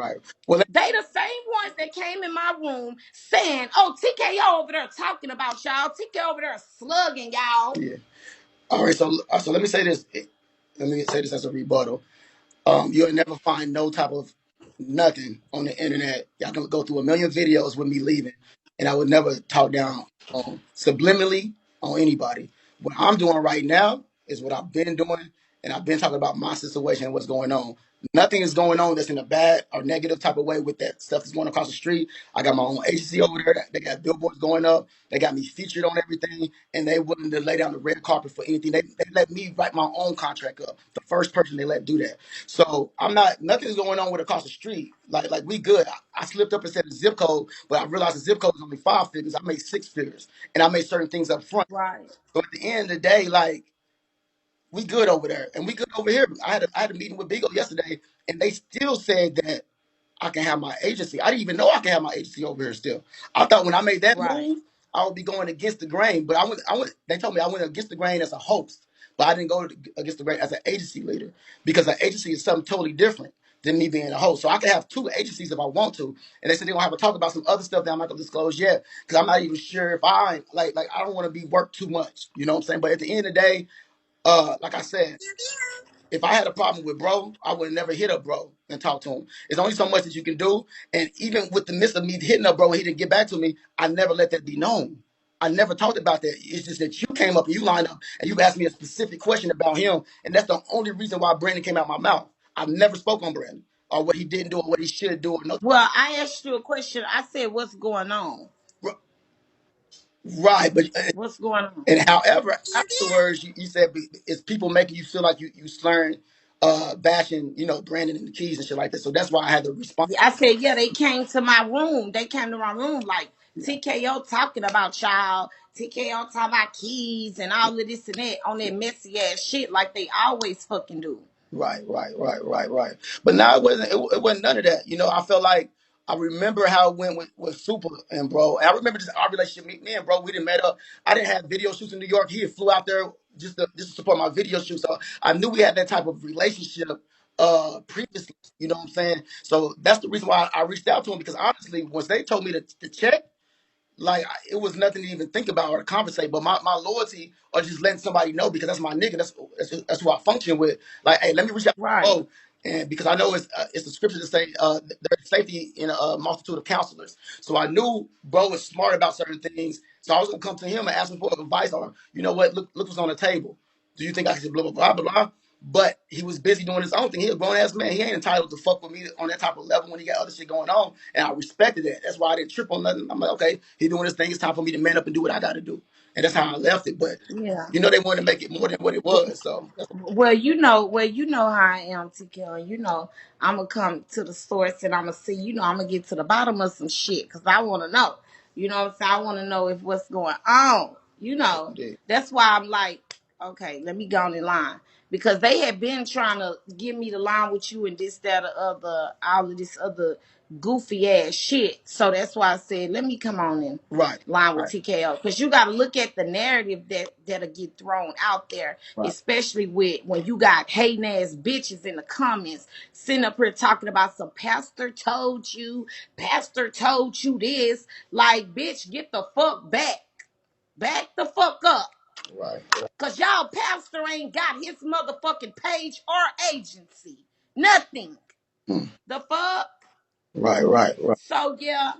Right. Well, They the same ones that came in my room saying, "Oh, TKO over there talking about y'all. TKO over there slugging y'all." yeah. All right. So let me say this. Let me say this as a rebuttal. You'll never find no type of nothing on the internet. Y'all can go through a million videos with me leaving, and I would never talk down subliminally on anybody. What I'm doing right now is what I've been doing, and I've been talking about my situation and what's going on. Nothing is going on that's in a bad or negative type of way with that stuff that's going across the street. I got my own agency over there. They got billboards going up. They got me featured on everything, and they willing to lay down the red carpet for anything. They let me write my own contract up. The first person they let do that. So I'm not. Nothing's going on with across the street. Like we good. I slipped up and said the zip code, but I realized the zip code is only 5 figures. I made 6 figures, and I made certain things up front. Right. So at the end of the day, like we good over there, and we good over here. I had a meeting with Bigo yesterday, and they still said that I can have my agency. I didn't even know I can have my agency over here still. I thought when I made that Right. move, I would be going against the grain. But I went. They told me I went against the grain as a host, but I didn't go against the grain as an agency leader because an agency is something totally different than me being a host. So I can have two agencies if I want to. And they said they're gonna have to talk about some other stuff that I'm not gonna disclose yet because I'm not even sure if like I don't want to be worked too much. You know what I'm saying? But at the end of the day, like I said, if I had a problem with bro, I would never hit up bro and talk to him. There's only so much that you can do. And even with the midst of me hitting up bro and he didn't get back to me, I never let that be known. I never talked about that. It's just that you came up and you lined up and you asked me a specific question about him. And that's the only reason why Brandon came out my mouth. I've never spoke on Brandon or what he didn't do or what he should do or no. Well, I asked you a question. I said, "What's going on? Right. But What's going on?" and however, afterwards, you said it's people making you feel like you slurring, bashing, Brandon and the Keys and shit like that. So that's why I had to respond. I said, "Yeah, they came to my room. They came to my room like Yeah. TKO talking about y'all. TKO talking about keys and all of this and that on that messy ass shit like they always fucking do." Right. But now it wasn't none of that. I felt like I remember how it went with Super and bro. And I remember just our relationship. Me and bro, we didn't met up. I didn't have video shoots in New York. He had flew out there just to support my video shoot. So I knew we had that type of relationship previously. You know what I'm saying? So that's the reason why I reached out to him because honestly, once they told me to check. Like it was nothing to even think about or conversate. But my loyalty or just letting somebody know because that's my nigga. That's who I function with. Like, hey, let me reach out to Right. bro, and because I know it's the scripture to say there's safety in a multitude of counselors. So I knew bro was smart about certain things. So I was gonna come to him and ask him for advice or you know what, look what's on the table. Do you think I should blah blah blah? But he was busy doing his own thing. He a grown ass man. He ain't entitled to fuck with me on that type of level when he got other shit going on. And I respected that. That's why I didn't trip on nothing. I'm like, okay, he doing his thing. It's time for me to man up and do what I got to do. And that's how I left it. But Yeah. they wanted to make it more than what it was. So that's Well, you know how I am, TK, and I'm gonna come to the source and I'm gonna see, I'm gonna get to the bottom of some shit because I want to know. You know what I'm saying? I want to know if what's going on. it. That's why I'm like, okay, let me go on in line because they had been trying to get me to line with you and this, that, or other, all of this other goofy ass shit. So that's why I said, let me come on in Right. line with Right. TKO because you got to look at the narrative that'll get thrown out there, Right. especially with when you got hating ass bitches in the comments sitting up here talking about some pastor told you this. Like, bitch, get the fuck back the fuck up, Right. cause y'all pastor ain't got his motherfucking page or agency, nothing. Hmm. The fuck. Right. So yeah.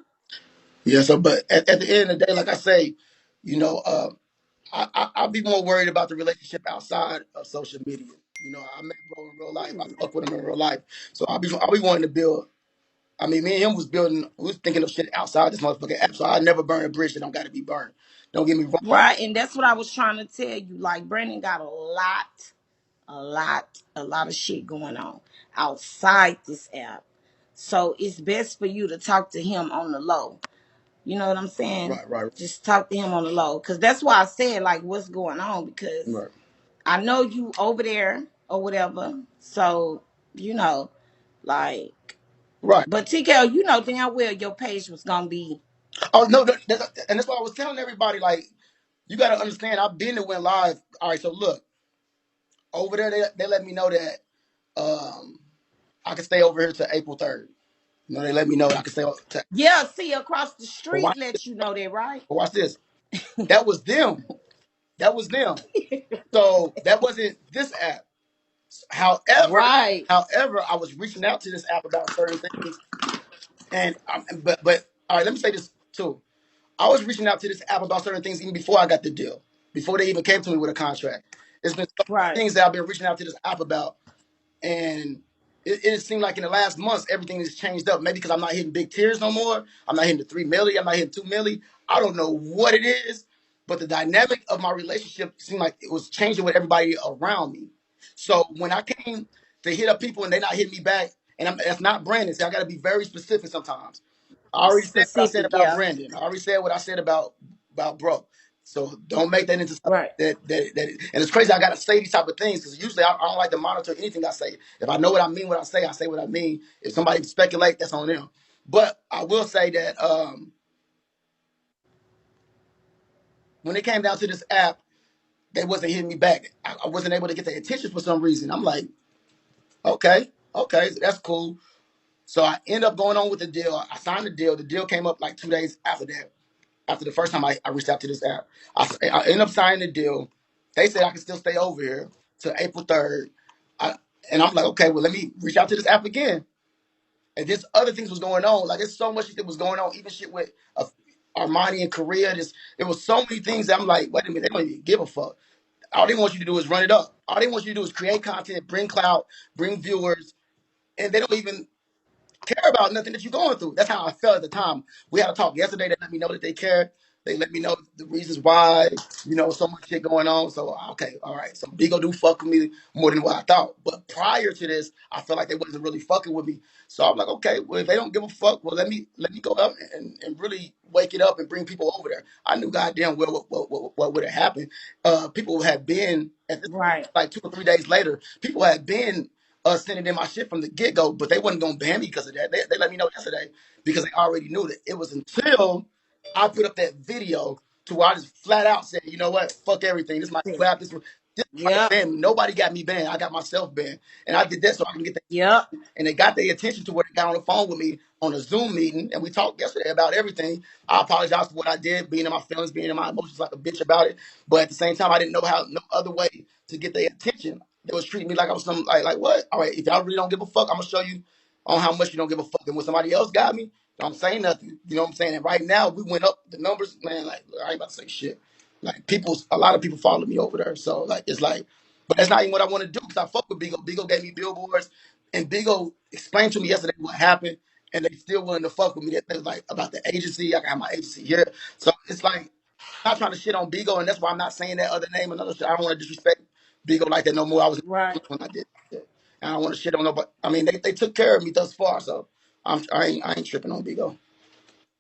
Yeah. So, but at the end of the day, like I say, you know, I'll be more worried about the relationship outside of social media. I met bro in real life. I fuck with him in real life. So I'll be wanting to build. I mean, me and him we was thinking of shit outside this motherfucking app. So I never burn a bridge that don't got to be burned. Don't get me wrong. Right, and that's what I was trying to tell you. Like, Brandon got a lot of shit going on outside this app. So it's best for you to talk to him on the low. You know what I'm saying? Right. Just talk to him on the low. Cause that's why I said like what's going on. Because Right. I know you over there or whatever. So, you know, like, Right. but TKO, you know damn well your page was gonna be Oh no, and that's why I was telling everybody like you got to understand. I've been to went live. All right, so look over there. They let me know that I can stay over here till April 3rd. You know, they let me know I can say, Yeah, see, across the but street let you know that, right? watch this. That was them. That was them. So that wasn't this app. However, Right. however, I was reaching out to this app about certain things, and but all right, let me say this too. I was reaching out to this app about certain things even before I got the deal, before they even came to me with a contract. There's been so many Right. things that I've been reaching out to this app about, and it seemed like in the last months everything has changed up. Maybe because I'm not hitting big tiers no more. I'm not hitting the 3 milli. I'm not hitting 2 milli. I don't know what it is, but the dynamic of my relationship seemed like it was changing with everybody around me. So when I came to hit up people and they not hitting me back, and that's not Brandon. See, I got to be very specific sometimes. I already said what I said Specific, about yeah. Brandon. I already said what I said about bro. So don't make that into something Right. that. And it's crazy. I gotta say these type of things because usually I don't like to monitor anything I say. If I know what I mean, what I say what I mean. If somebody speculate, that's on them. But I will say that when it came down to this app, they wasn't hitting me back. I wasn't able to get their attention for some reason. I'm like, okay, that's cool. So I end up going on with the deal. I signed the deal. The deal came up like 2 days after that. After the first time I reached out to this app, I ended up signing the deal. They said I can still stay over here till April 3rd. And I'm like, okay, well, let me reach out to this app again. And just other things was going on. Like, there's so much shit that was going on, even shit with Armani in Korea. There was so many things that I'm like, wait a minute, they don't even give a fuck. All they want you to do is run it up. All they want you to do is create content, bring clout, bring viewers, and they don't even care about nothing that you're going through. That's how I felt at the time. We had a talk yesterday that let me know that they cared. They let me know the reasons why, so much shit going on. So, okay, all right. So Bigo do fuck with me more than what I thought. But prior to this, I felt like they wasn't really fucking with me. So I'm like, okay, well, if they don't give a fuck, well, let me go up and really wake it up and bring people over there. I knew goddamn well what would have happened. People had been at this Right. like 2 or 3 days later. People had been sending in my shit from the get go, but they wasn't gonna ban me because of that. They let me know yesterday because they already knew that it was until I put up that video to where I just flat out said, you know what, fuck everything. This is my clap. This nobody Yep. banned me. Nobody got me banned. I got myself banned, and I did that so I can get that. Yep. And they got their attention to where they got on the phone with me on a Zoom meeting, and we talked yesterday about everything. I apologize for what I did, being in my feelings, being in my emotions like a bitch about it. But at the same time, I didn't know no other way to get their attention. They was treating me like I was some like what? All right, if y'all really don't give a fuck, I'm gonna show you on how much you don't give a fuck. And when somebody else got me, don't say nothing. You know what I'm saying? And right now, we went up the numbers, man. Like I ain't about to say shit. Like a lot of people follow me over there. So like it's like, but that's not even what I want to do because I fuck with Bigo. Bigo gave me billboards. And Bigo explained to me yesterday what happened, and they still willing to fuck with me. They was like about the agency. I got my agency here, so it's like I'm not trying to shit on Bigo, and that's why I'm not saying that other name. Another shit. I don't want to disrespect Bigo like that no more. I was Right. when I did that. And I don't want to shit on nobody. I mean, they took care of me thus far, so I ain't tripping on Bigo.